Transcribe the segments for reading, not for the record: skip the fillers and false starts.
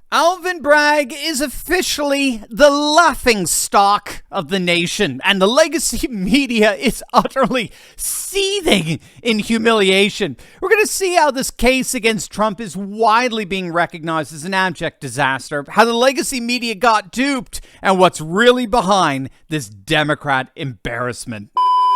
Alvin Bragg is officially the laughingstock of the nation, and the legacy media is utterly seething in humiliation. We're going to see how this case against Trump is widely being recognized as an abject disaster, how the legacy media got duped, and what's really behind this Democrat embarrassment.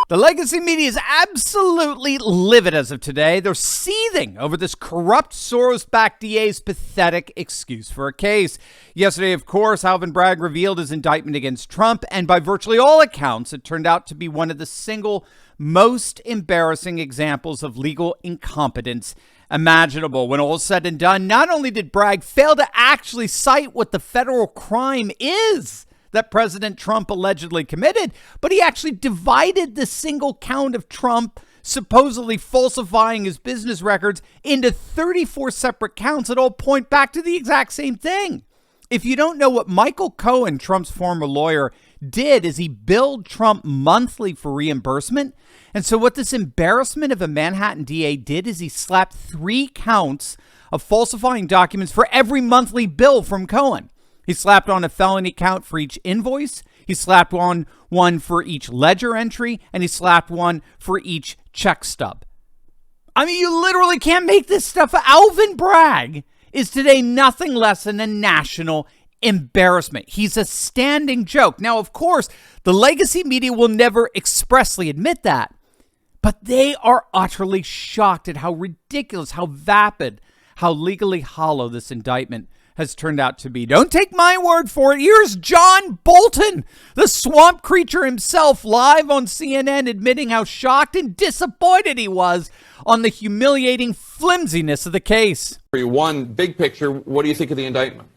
The legacy media is absolutely livid as of today. They're seething over this corrupt Soros-backed DA's pathetic excuse for a case. Yesterday, of course, Alvin Bragg revealed his indictment against Trump, and by virtually all accounts, it turned out to be one of the single most embarrassing examples of legal incompetence imaginable. When all is said and done, not only did Bragg fail to actually cite what the federal crime is that President Trump allegedly committed, but he actually divided the single count of Trump supposedly falsifying his business records into 34 separate counts that all point back to the exact same thing. If you don't know, what Michael Cohen, Trump's former lawyer, did is he billed Trump monthly for reimbursement. And so what this embarrassment of a Manhattan DA did is he slapped 3 counts of falsifying documents for every monthly bill from Cohen. He slapped on a felony count for each invoice. He slapped on one for each ledger entry, and he slapped one for each check stub. I mean, you literally can't make this stuff up. Alvin Bragg is today nothing less than a national embarrassment. He's a standing joke. Now, of course, the legacy media will never expressly admit that, but they are utterly shocked at how ridiculous, how vapid, how legally hollow this indictment has turned out to be. Don't take my word for it. Here's John Bolton, the swamp creature himself, live on CNN, admitting how shocked and disappointed he was on the humiliating flimsiness of the case. One, big picture, what do you think of the indictment?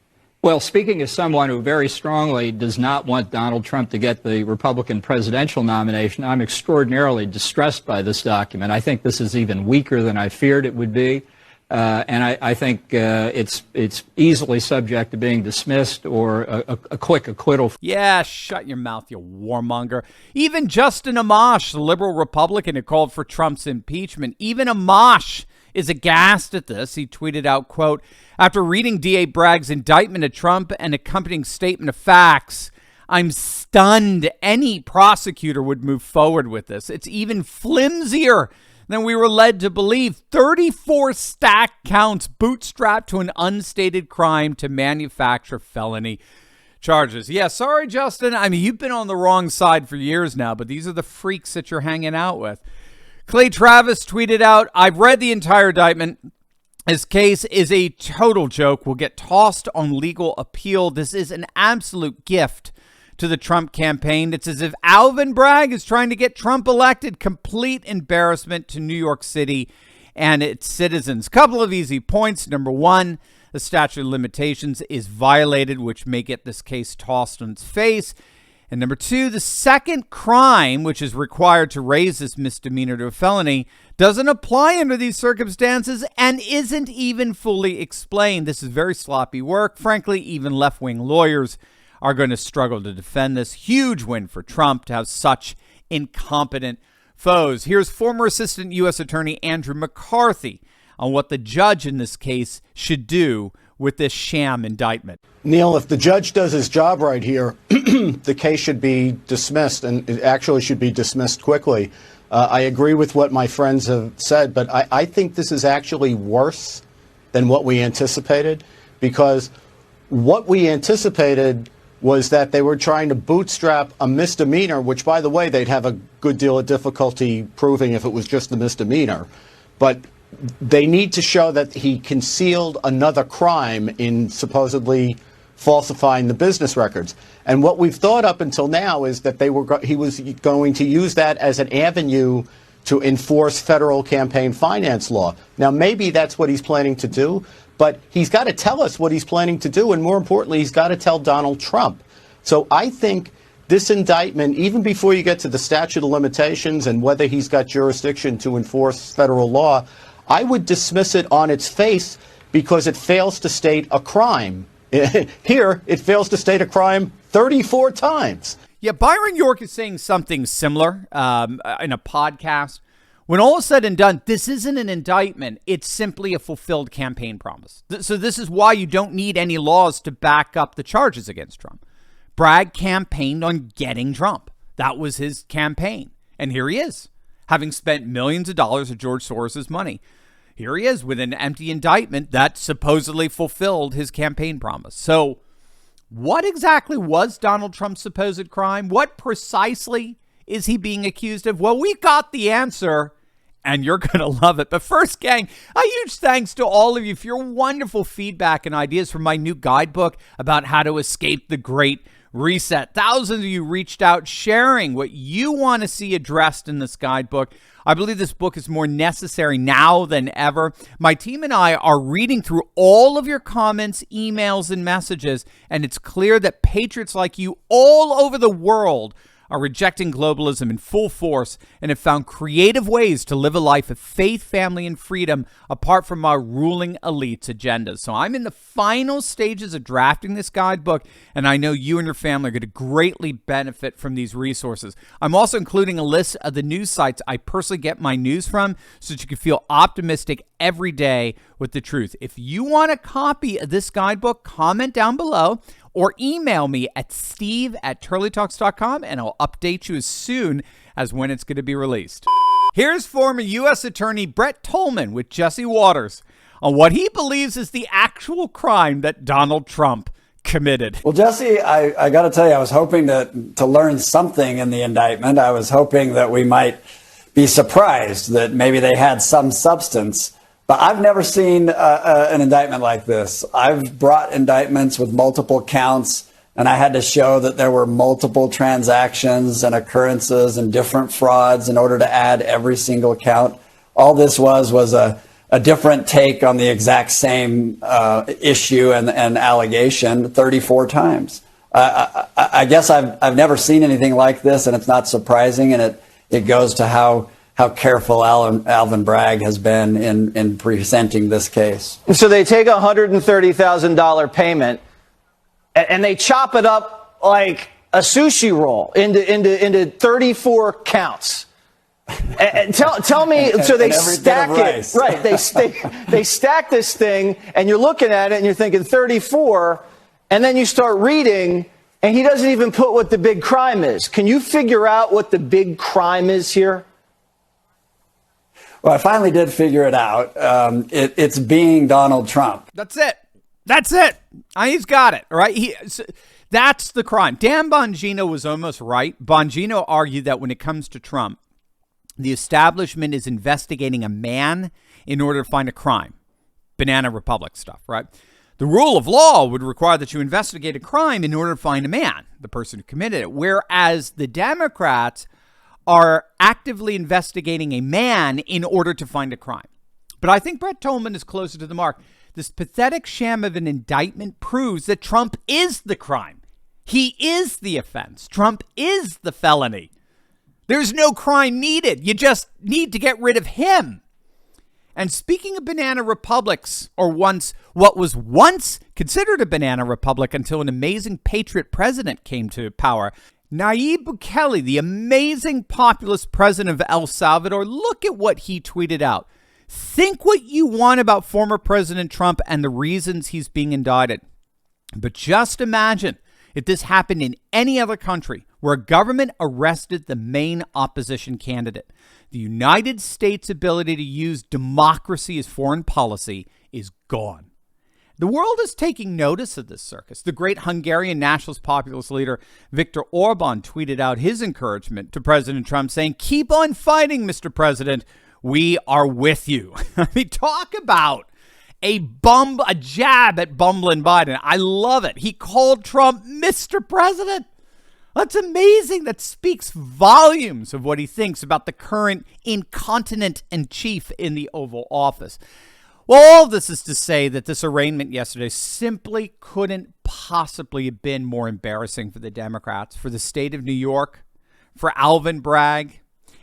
Well, speaking as someone who very strongly does not want Donald Trump to get the Republican presidential nomination, I'm extraordinarily distressed by this document. I think this is even weaker than I feared it would be. And I think it's easily subject to being dismissed or a quick acquittal. Yeah, shut your mouth, you warmonger. Even Justin Amash, the liberal Republican who called for Trump's impeachment, even Amash is aghast at this. He tweeted out, quote, "After reading DA Bragg's indictment of Trump and accompanying statement of facts, I'm stunned any prosecutor would move forward with this. It's even flimsier than we were led to believe. 34 stacked counts bootstrapped to an unstated crime to manufacture felony charges." Yeah, sorry, Justin. I mean, you've been on the wrong side for years now, but these are the freaks that you're hanging out with. Clay Travis tweeted out, "I've read the entire indictment. This case is a total joke. Will get tossed on legal appeal. This is an absolute gift to the Trump campaign. It's as if Alvin Bragg is trying to get Trump elected. Complete embarrassment to New York City and its citizens." Couple of easy points. Number one, the statute of limitations is violated, which may get this case tossed on its face. And number two, the second crime, which is required to raise this misdemeanor to a felony, doesn't apply under these circumstances and isn't even fully explained. This is very sloppy work. Frankly, even left-wing lawyers are going to struggle to defend this. Huge win for Trump to have such incompetent foes. Here's former Assistant U.S. Attorney Andrew McCarthy on what the judge in this case should do with this sham indictment. Neil, if the judge does his job right here, the case should be dismissed, and it actually should be dismissed quickly. I agree with what my friends have said, but I think this is actually worse than what we anticipated, because what we anticipated was that they were trying to bootstrap a misdemeanor, which, by the way, they'd have a good deal of difficulty proving if it was just a misdemeanor. But they need to show that he concealed another crime in supposedly falsifying the business records. And what we've thought up until now is that he was going to use that as an avenue to enforce federal campaign finance law. Now, maybe that's what he's planning to do, but he's got to tell us what he's planning to do, and more importantly, he's got to tell Donald Trump. So I think this indictment, even before you get to the statute of limitations and whether he's got jurisdiction to enforce federal law, I would dismiss it on its face because it fails to state a crime. Here, it fails to state a crime 34 times. Yeah, Byron York is saying something similar in a podcast When all is said and done, this isn't an indictment. It's simply a fulfilled campaign promise. So this is why you don't need any laws to back up the charges against Trump. Bragg campaigned on getting Trump. That was his campaign. And here he is, having spent millions of dollars of George Soros's money. Here he is with an empty indictment that supposedly fulfilled his campaign promise. So what exactly was Donald Trump's supposed crime? What precisely is he being accused of? Well, we got the answer, and you're going to love it. But first, gang, a huge thanks to all of you for your wonderful feedback and ideas for my new guidebook about how to escape the Great Reset. Thousands of you reached out sharing what you want to see addressed in this guidebook. I believe this book is more necessary now than ever. My team and I are reading through all of your comments, emails, and messages, and it's clear that patriots like you all over the world are rejecting globalism in full force and have found creative ways to live a life of faith, family, and freedom apart from our ruling elite's agendas. So I'm in the final stages of drafting this guidebook, and I know you and your family are going to greatly benefit from these resources. I'm also including a list of the news sites I personally get my news from so that you can feel optimistic every day with the truth. If you want a copy of this guidebook, comment down below or email me at steve@turleytalks.com, and I'll update you as soon as when it's going to be released. Here's former U.S. Attorney Brett Tolman with Jesse Waters on what he believes is the actual crime that Donald Trump committed. Well, Jesse, I got to tell you, I was hoping to learn something in the indictment. I was hoping that we might be surprised that maybe they had some substance. But I've never seen an indictment like this. I've brought indictments with multiple counts, and I had to show that there were multiple transactions and occurrences and different frauds in order to add every single count. All this was a different take on the exact same issue and allegation 34 times. I guess I've never seen anything like this, and it's not surprising, and it goes to how careful Alvin Bragg has been in presenting this case. So they take a $130,000 payment and they chop it up like a sushi roll into 34 counts. And tell me, so they stack it, right? They stack this thing, and you're looking at it and you're thinking 34, and then you start reading, and he doesn't even put what the big crime is. Can you figure out what the big crime is here? Well, I finally did figure it out. It's being Donald Trump. That's it. He's got it, right? That's the crime. Dan Bongino was almost right. Bongino argued that when it comes to Trump, the establishment is investigating a man in order to find a crime. Banana Republic stuff, right? The rule of law would require that you investigate a crime in order to find a man, the person who committed it, whereas the Democrats are actively investigating a man in order to find a crime. But I think Brett Tolman is closer to the mark. This pathetic sham of an indictment proves that Trump is the crime. He is the offense. Trump is the felony. There's no crime needed. You just need to get rid of him. And speaking of banana republics, or what was once considered a banana republic until an amazing patriot president came to power, Nayib Bukele, the amazing populist president of El Salvador, look at what he tweeted out. Think what you want about former President Trump and the reasons he's being indicted. But just imagine if this happened in any other country where a government arrested the main opposition candidate. The United States' ability to use democracy as foreign policy is gone. The world is taking notice of this circus. The great Hungarian nationalist populist leader Viktor Orban tweeted out his encouragement to President Trump saying, "Keep on fighting, Mr. President. We are with you." I mean, talk about a jab at bumbling Biden. I love it. He called Trump Mr. President. That's amazing. That speaks volumes of what he thinks about the current incontinent and chief in the Oval Office. Well, all of this is to say that this arraignment yesterday simply couldn't possibly have been more embarrassing for the Democrats, for the state of New York, for Alvin Bragg,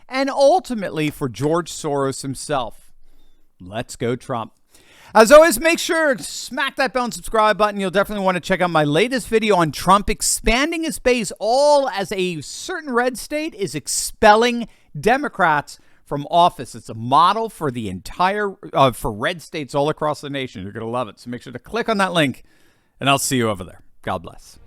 and ultimately for George Soros himself. Let's go, Trump. As always, make sure to smack that bell and subscribe button. You'll definitely want to check out my latest video on Trump expanding his base, all as a certain red state is expelling Democrats from office. It's a model for the entire, for red states all across the nation. You're going to love it. So make sure to click on that link, and I'll see you over there. God bless.